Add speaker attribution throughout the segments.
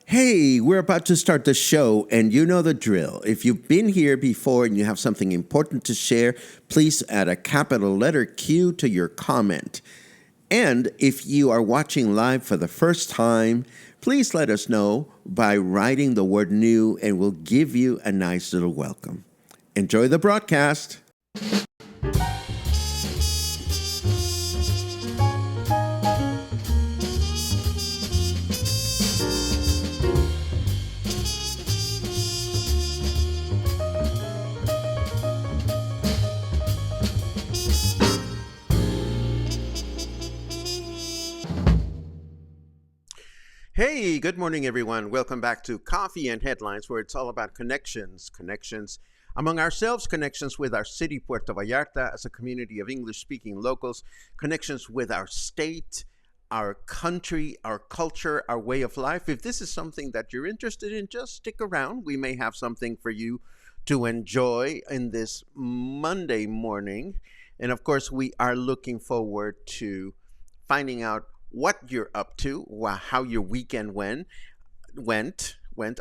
Speaker 1: Hey, we're about to start the show, and you know the drill. If you've been here before and you have something important to share, please add a capital letter Q to your comment. And if you are watching live for the first time, please let us know by writing the word new, and we'll give you a nice little welcome. Enjoy the broadcast. Hey, good morning, everyone. Welcome back to Coffee and Headlines, where it's all about connections among ourselves, connections with our city, Puerto Vallarta, as a community of English-speaking locals, connections with our state, our country, our culture, our way of life. If this is something that you're interested in, just stick around. We may have something for you to enjoy in this Monday morning. And of course, we are looking forward to finding out what you're up to, how your weekend went.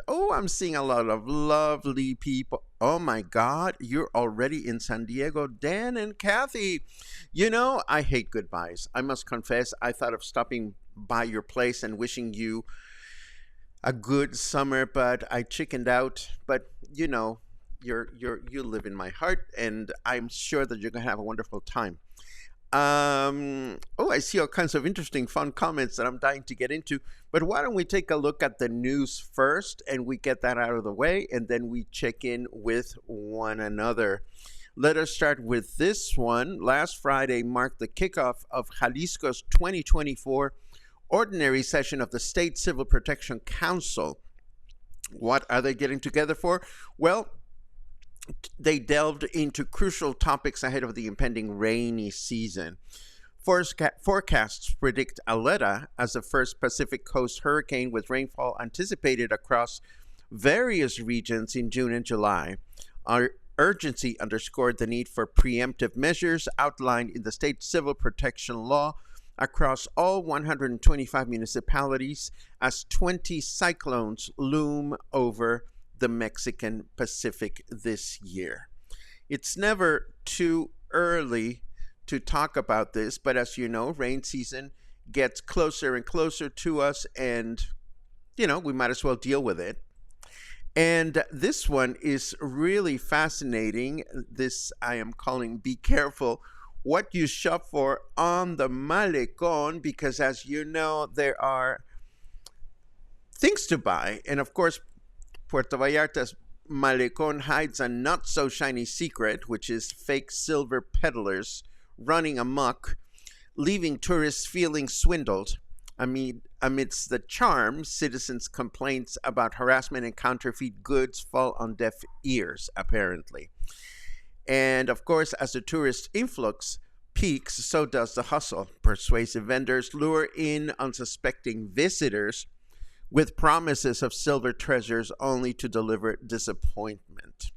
Speaker 1: Oh, I'm seeing a lot of lovely people. Oh my God, you're already in San Diego. Dan and Kathy. You know, I hate goodbyes. I must confess, I thought of stopping by your place and wishing you a good summer, but I chickened out. But you know, you live in my heart, and I'm sure that you're gonna have a wonderful time. I see all kinds of interesting, fun comments that I'm dying to get into. But why don't we take a look at the news first, and we get that out of the way, and then we check in with one another. Let us start with this one. Last Friday marked the kickoff of Jalisco's 2024 ordinary session of the State Civil Protection Council. What are they getting together for? Well, they delved into crucial topics ahead of the impending rainy season. Forecasts predict Aleta as the first Pacific Coast hurricane, with rainfall anticipated across various regions in June and July. Our urgency underscored the need for preemptive measures outlined in the state civil protection law across all 125 municipalities as 20 cyclones loom over the Mexican Pacific this year. It's never too early to talk about this, but as you know, rain season gets closer and closer to us, and we might as well deal with it. And this one is really fascinating. This I am calling "Be Careful What You Shop For on the Malecón," because as you know, there are things to buy, and of course, Puerto Vallarta's Malecón hides a not-so-shiny secret, which is fake silver peddlers running amok, leaving tourists feeling swindled. Amidst the charm, citizens' complaints about harassment and counterfeit goods fall on deaf ears, apparently. And of course, as the tourist influx peaks, so does the hustle. Persuasive vendors lure in unsuspecting visitors with promises of silver treasures, only to deliver disappointment.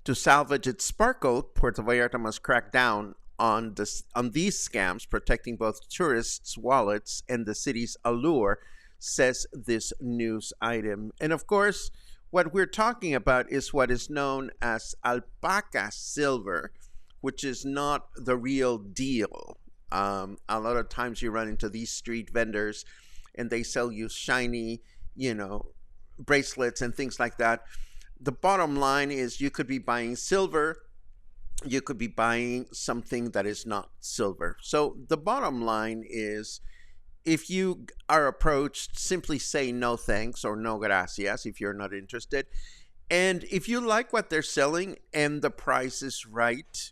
Speaker 1: To salvage its sparkle, Puerto Vallarta must crack down on these scams, protecting both tourists' wallets and the city's allure, says this news item. And of course, what we're talking about is what is known as alpaca silver, which is not the real deal. A lot of times you run into these street vendors and they sell you shiny, you know, bracelets and things like that. The bottom line is you could be buying silver, you could be buying something that is not silver. So the bottom line is, if you are approached, simply say no thanks or no gracias if you're not interested. And if you like what they're selling and the price is right,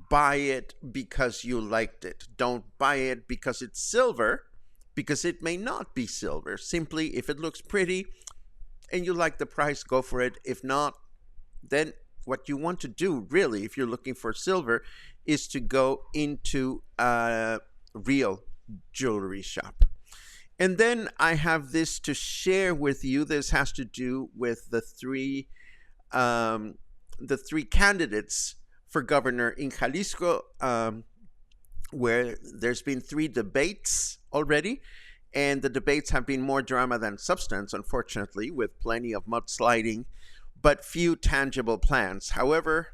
Speaker 1: buy it because you liked it. Don't buy it because it's silver, because it may not be silver. Simply, if it looks pretty and you like the price, go for it. If not, then what you want to do, really, if you're looking for silver, is to go into a real jewelry shop. And then I have this to share with you. This has to do with the three candidates for governor in Jalisco, where there's been 3 debates already, and the debates have been more drama than substance, unfortunately, with plenty of mudsliding, but few tangible plans. However,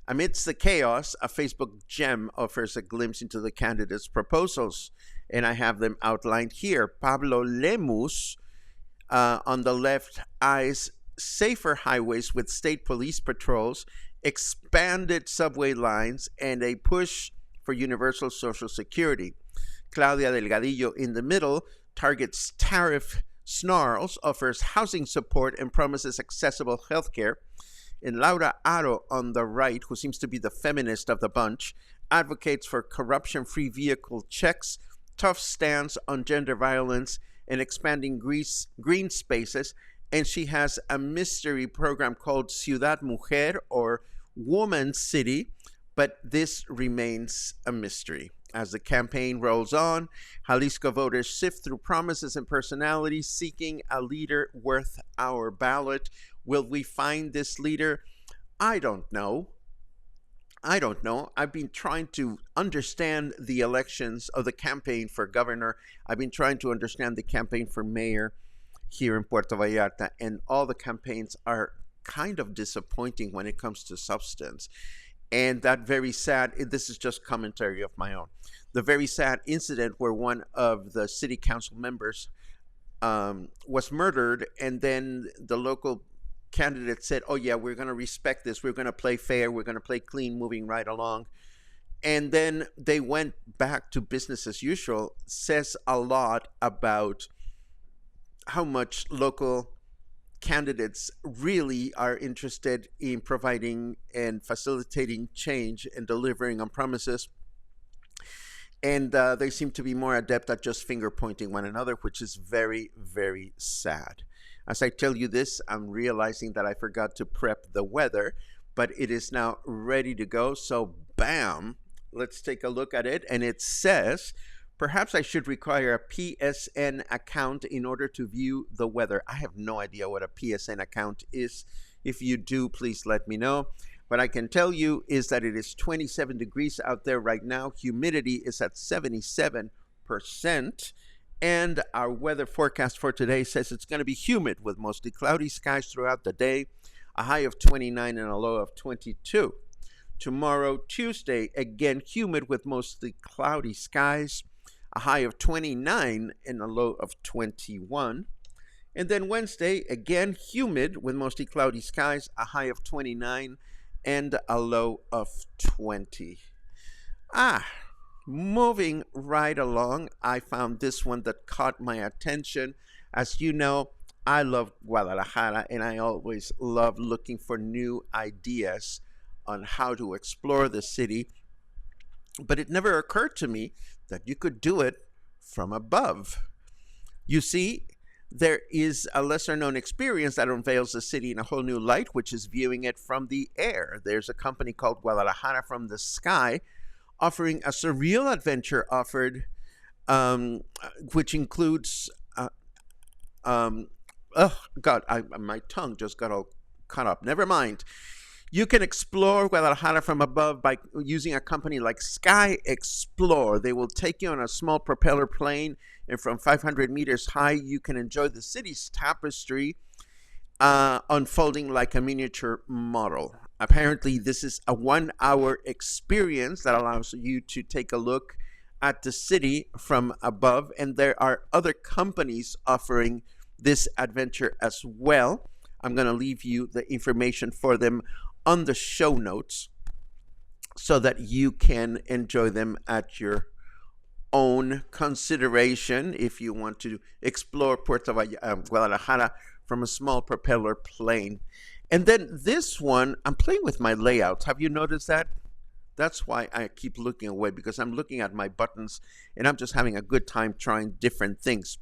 Speaker 1: amidst the chaos, a Facebook gem offers a glimpse into the candidates' proposals, and I have them outlined here. Pablo Lemus, on the left, eyes safer highways with state police patrols, expanded subway lines, and a push for universal social security. Claudia Delgadillo, in the middle, targets tariff snarls, offers housing support, and promises accessible health care. And Laura Aro, on the right, who seems to be the feminist of the bunch, advocates for corruption-free vehicle checks, tough stance on gender violence, and expanding green spaces. And she has a mystery program called Ciudad Mujer, or Woman City, but this remains a mystery. As the campaign rolls on, Jalisco voters sift through promises and personalities, seeking a leader worth our ballot. Will we find this leader? I don't know. I've been trying to understand the elections of the campaign for governor. I've been trying to understand the campaign for mayor here in Puerto Vallarta, and all the campaigns are kind of disappointing when it comes to substance. And that very sad, this is just commentary of my own, the very sad incident where one of the city council members was murdered, and then the local candidate said, oh yeah, we're going to respect this, we're going to play fair, we're going to play clean, moving right along. And then they went back to business as usual. Says a lot about how much local candidates really are interested in providing and facilitating change and delivering on promises. And they seem to be more adept at just finger pointing one another, which is very, very sad. As I tell you this, I'm realizing that I forgot to prep the weather, but it is now ready to go. So bam, let's take a look at it. And it says, perhaps I should require a PSN account in order to view the weather. I have no idea what a PSN account is. If you do, please let me know. What I can tell you is that it is 27 degrees out there right now. Humidity is at 77%. And our weather forecast for today says it's going to be humid with mostly cloudy skies throughout the day, a high of 29 and a low of 22. Tomorrow, Tuesday, again humid with mostly cloudy skies, a high of 29 and a low of 21. And then Wednesday, again humid with mostly cloudy skies, a high of 29 and a low of 20. Moving right along, I found this one that caught my attention. As you know, I love Guadalajara, and I always love looking for new ideas on how to explore the city. But it never occurred to me that you could do it from above. You see, there is a lesser known experience that unveils the city in a whole new light, which is viewing it from the air. There's a company called Guadalajara from the Sky, offering a surreal adventure which includes, my tongue just got all cut up. Never mind. You can explore Guadalajara from above by using a company like Sky Explore. They will take you on a small propeller plane, and from 500 meters high, you can enjoy the city's tapestry unfolding like a miniature model. Apparently, this is a 1 hour experience that allows you to take a look at the city from above. And there are other companies offering this adventure as well. I'm going to leave you the information for them on the show notes so that you can enjoy them at your own consideration if you want to explore Guadalajara from a small propeller plane. And then this one, I'm playing with my layouts. Have you noticed that? That's why I keep looking away, because I'm looking at my buttons and I'm just having a good time trying different things.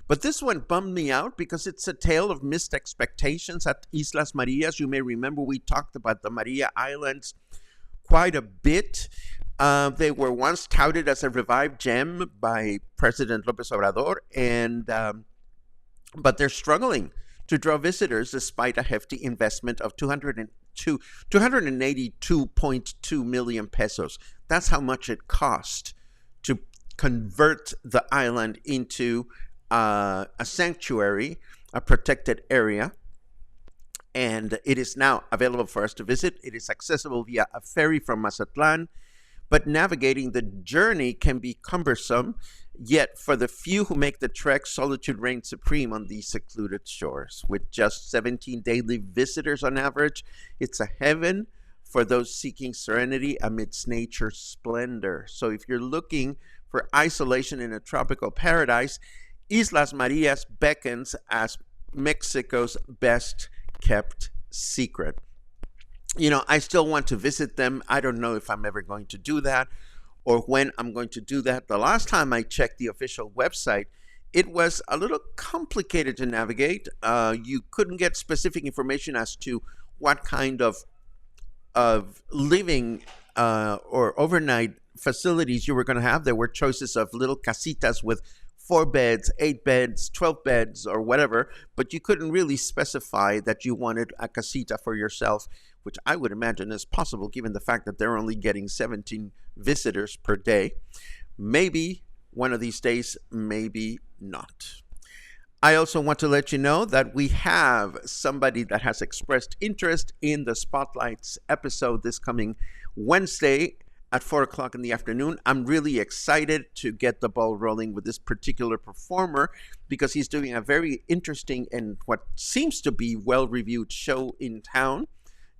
Speaker 1: But this one bummed me out because it's a tale of missed expectations at Islas Marias. You may remember we talked about the Maria Islands quite a bit. They were once touted as a revived gem by President López Obrador, and but they're struggling to draw visitors despite a hefty investment of 282.2 million pesos. That's how much it cost to convert the island into a sanctuary, a protected area. And it is now available for us to visit. It is accessible via a ferry from Mazatlan, but navigating the journey can be cumbersome. Yet for the few who make the trek, solitude reigns supreme on these secluded shores. With just 17 daily visitors on average, it's a heaven for those seeking serenity amidst nature's splendor. So if you're looking for isolation in a tropical paradise, Islas Marias beckons as Mexico's best kept secret. You know, I still want to visit them. I don't know if I'm ever going to do that or when I'm going to do that. The last time I checked the official website, it was a little complicated to navigate. You couldn't get specific information as to what kind of living or overnight facilities you were going to have. There were choices of little casitas with 4 beds, 8 beds, 12 beds, or whatever, but you couldn't really specify that you wanted a casita for yourself, which I would imagine is possible given the fact that they're only getting 17 visitors per day. Maybe one of these days, maybe not. I also want to let you know that we have somebody that has expressed interest in the Spotlights episode this coming Wednesday at 4 o'clock in the afternoon. I'm really excited to get the ball rolling with this particular performer because he's doing a very interesting and what seems to be well-reviewed show in town.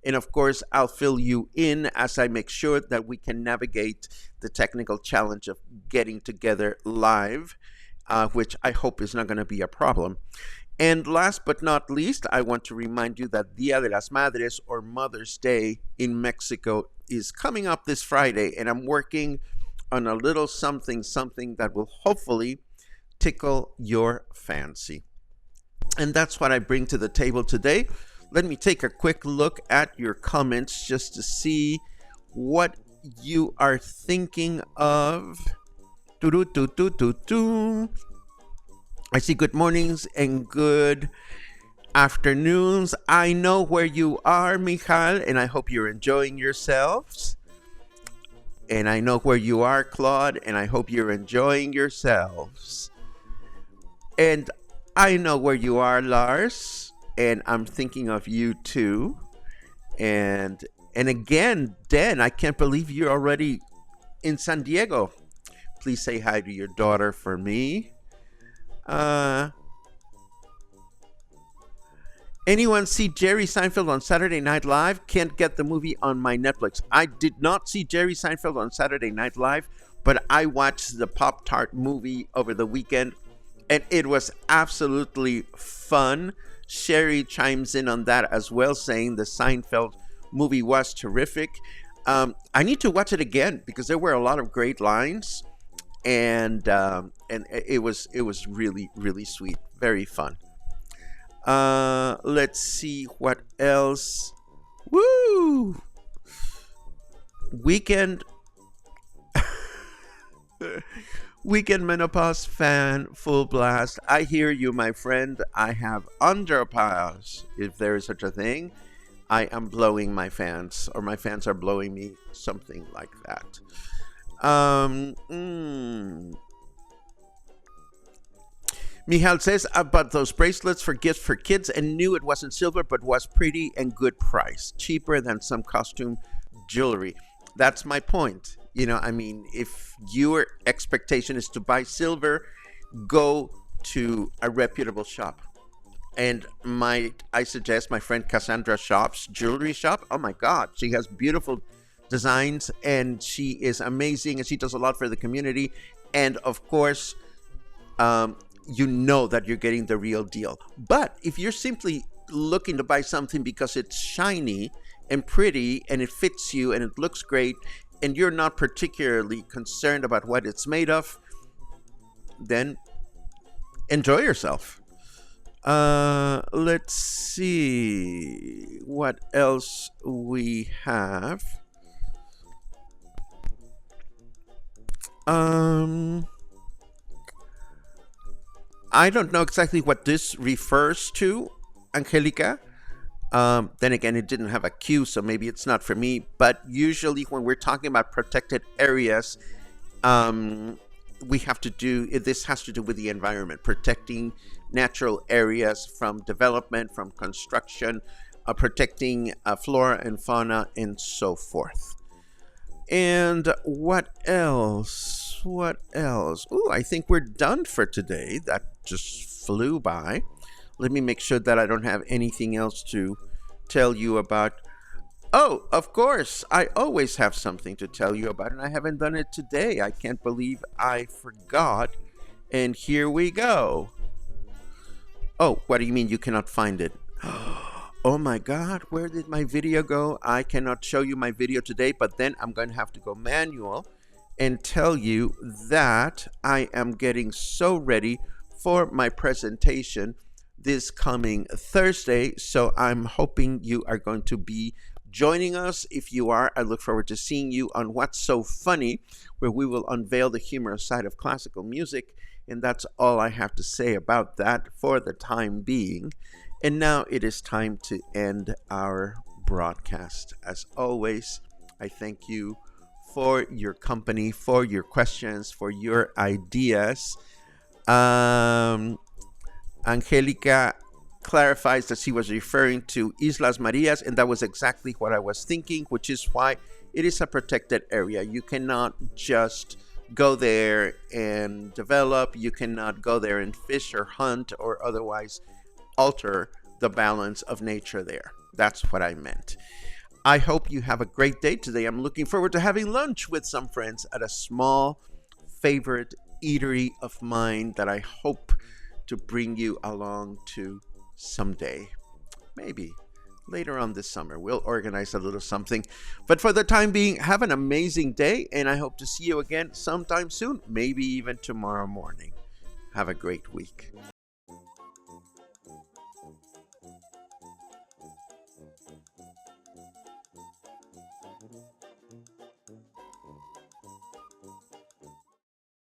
Speaker 1: And of course, I'll fill you in as I make sure that we can navigate the technical challenge of getting together live, which I hope is not going to be a problem. And last but not least, I want to remind you that Dia de las Madres, or Mother's Day in Mexico, is coming up this Friday, and I'm working on a little something that will hopefully tickle your fancy. And that's what I bring to the table today. Let me take a quick look at your comments just to see what you are thinking of. I see good mornings and good afternoons. I know where you are, Michal, and I hope you're enjoying yourselves. And I know where you are, Claude, and I hope you're enjoying yourselves. And I know where you are, Lars, and I'm thinking of you too. And again, Dan, I can't believe you're already in San Diego. Please say hi to your daughter for me. Anyone see Jerry Seinfeld on Saturday Night Live? Can't get the movie on my Netflix. I did not see Jerry Seinfeld on Saturday Night Live, but I watched the Pop-Tart movie over the weekend, and it was absolutely fun. Sherry chimes in on that as well, saying the Seinfeld movie was terrific. I need to watch it again because there were a lot of great lines, and it was really, really sweet, very fun. Let's see what else. Woo! Weekend menopause fan, full blast. I hear you, my friend. I have underpause, if there is such a thing. I am blowing my fans, or my fans are blowing me, something like that. Michal says about those bracelets for gifts for kids and knew it wasn't silver but was pretty and good price. Cheaper than some costume jewelry. That's my point. I mean, if your expectation is to buy silver, go to a reputable shop. And I suggest my friend Cassandra Shop's jewelry shop. Oh my God, she has beautiful designs and she is amazing and she does a lot for the community. And of course, you know that you're getting the real deal. But if you're simply looking to buy something because it's shiny and pretty and it fits you and it looks great and you're not particularly concerned about what it's made of, then enjoy yourself. Let's see what else we have. I don't know exactly what this refers to, Angelica. Then again, it didn't have a Q, so maybe it's not for me. But usually when we're talking about protected areas, this has to do with the environment, protecting natural areas from development, from construction, protecting flora and fauna, and so forth. And what else? Oh, I think we're done for today. That just flew by. Let me make sure that I don't have anything else to tell you about. Oh, of course, I always have something to tell you about, and I haven't done it today. I can't believe I forgot. And here we go. Oh, what do you mean you cannot find it? Oh my God, where did my video go? I cannot show you my video today, but then I'm going to have to go manual and tell you that I am getting so ready for my presentation this coming Thursday. So I'm hoping you are going to be joining us. If you are, I look forward to seeing you on What's So Funny, where we will unveil the humorous side of classical music. And that's all I have to say about that for the time being. And now it is time to end our broadcast. As always, I thank you for your company, for your questions, for your ideas. Angelica clarifies that she was referring to Islas Marias, and that was exactly what I was thinking, which is why it is a protected area. You cannot just go there and develop. You cannot go there and fish or hunt or otherwise alter the balance of nature there. That's what I meant. I hope you have a great day today. I'm looking forward to having lunch with some friends at a small favorite eatery of mine that I hope to bring you along to someday. Maybe later on this summer. We'll organize a little something. But for the time being, have an amazing day, and I hope to see you again sometime soon, maybe even tomorrow morning. Have a great week.